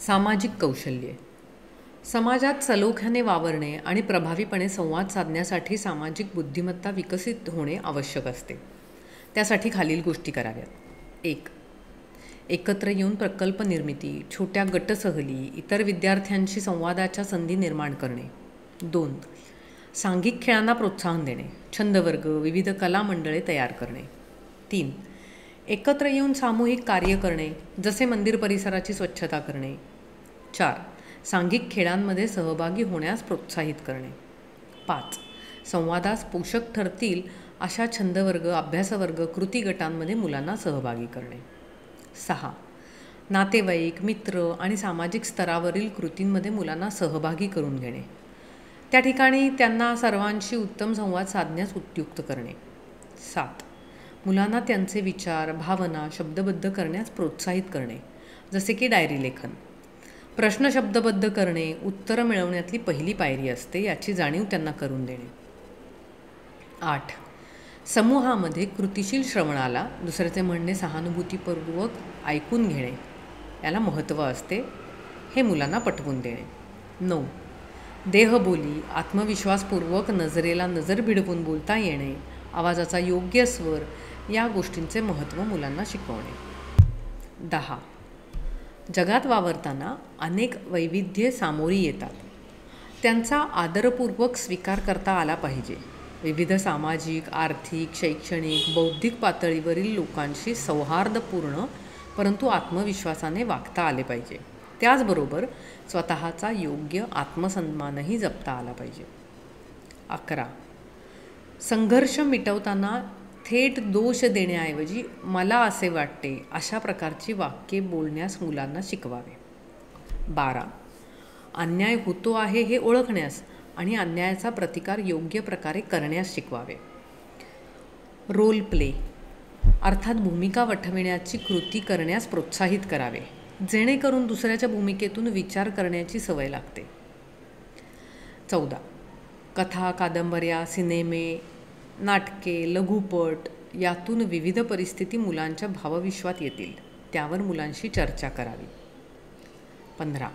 सामाजिक कौशल्ये. समाजात सलोख्याने वावरणे आणि प्रभावीपणे संवाद साधण्यासाठी सामाजिक बुद्धिमत्ता विकसित होणे आवश्यक असते. त्यासाठी खालील गोष्टी कराव्यात. 1. एकत्र येऊन प्रकल्प निर्मिती, छोट्या गट सहली, इतर विद्यार्थ्यांशी संवादाच्या संधी निर्माण करणे. 2. सांघिक खेळांना प्रोत्साहन देणे, छंदवर्ग, विविध कला मंडळे तयार करणे. 3. एकत्र येऊन सामूहिक कार्य करणे, जसे मंदिर परिसराची स्वच्छता करणे. 4. सांघिक खेळांमध्ये सहभागी होण्यास प्रोत्साहित करणे. 5. संवादास पोषक ठरतील अशा छंदवर्ग, अभ्यासवर्ग, कृती गटांमध्ये मुलांना सहभागी करणे. 6. नातेवाईक, मित्र आणि सामाजिक स्तरावरील कृतींमध्ये मुलांना सहभागी करून घेणे. त्या ठिकाणी त्यांना सर्वांशी उत्तम संवाद साधण्यास उद्युक्त करणे. 7. मुलांना त्यांचे विचार, भावना शब्दबद्ध करण्यास प्रोत्साहित करणे, जसे की डायरी लेखन. प्रश्न शब्दबद्ध करणे उत्तरं मिळवण्यातली पहिली पायरी असते, याची जाणीव त्यांना करून देणे. 8. समूहामध्ये कृतिशील श्रवणाला, दुसऱ्याचे म्हणणे सहानुभूतीपूर्वक ऐकून घेणे, याला महत्त्व असते, हे मुलांना पटवून देणे. 9. देहबोली, आत्मविश्वासपूर्वक नजरेला नजर भिडवून बोलता येणे, आवाजाचा योग्य स्वर, या गोष्टींचे महत्त्व मुलांना शिकवणे. 10. जगात वावरताना अनेक वैविध्ये सामोरी येतात, त्यांचा आदरपूर्वक स्वीकार करता आला पाहिजे. विविध सामाजिक, आर्थिक, शैक्षणिक, बौद्धिक पातळीवरील लोकांशी सौहार्दपूर्ण परंतु आत्मविश्वासाने वागता आले पाहिजे. त्याचबरोबर स्वतःचा योग्य आत्मसन्मानही जपता आला पाहिजे. 11. संघर्ष मिटवताना थेट दोष देण्याऐवजी मला असे वाटते अशा प्रकारची वाक्ये बोलण्यास मुलांना शिकवावे. 12. अन्याय होतो आहे हे ओळखण्यास आणि अन्यायाचा प्रतिकार योग्य प्रकारे करण्यास शिकवावे. रोल प्ले अर्थात भूमिका वठविण्याची कृती करण्यास प्रोत्साहित करावे, जेणेकरून दुसऱ्याच्या भूमिकेतून विचार करण्याची सवय लागते. 14. कथा, कादंबऱ्या, सिनेमे, नाटके, लघुपट यातून विविध परिस्थिती मुलांच्या भावविश्वात येतील, त्यावर मुलांशी चर्चा करावी. 15.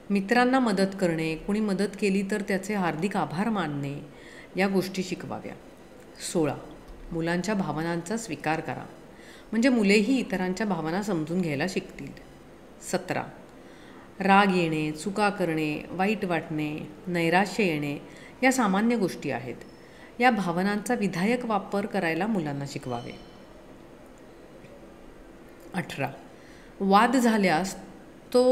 मित्रांना मदत करणे, कोणी मदत केली तर त्याचे हार्दिक आभार मानणे, या गोष्टी शिकवाव्या. 16. मुलांच्या भावनांचा स्वीकार करा, म्हणजे मुलेही इतरांच्या भावना समजून घ्यायला शिकतील. 17. राग येणे, चुका करणे, वाईट वाटणे, नैराश्य येणे, या सामान्य गोष्टी आहेत. या भावनांचा विधायक वापर करायला मुलांना शिकवावे. 18. वाद झाल्यास तो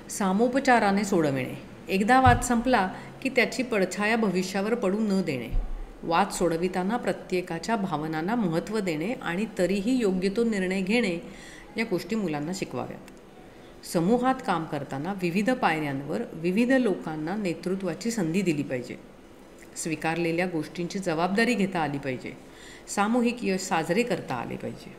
सामोपचाराने सोडविणे. एकदा वाद संपला की त्याची पडछाया भविष्यावर पडू न देणे. वाद सोडविताना प्रत्येकाच्या भावनांना महत्त्व देणे आणि तरीही योग्य तो निर्णय घेणे, या गोष्टी मुलांना शिकवाव्यात. समूहात काम करताना विविध पायऱ्यांवर विविध लोकांना नेतृत्वाची संधी दिली पाहिजे. स्वीकारलेल्या गोष्टींची जबाबदारी घेता आली पाहिजे. सामूहिक यश साजरे करता आले पाहिजे.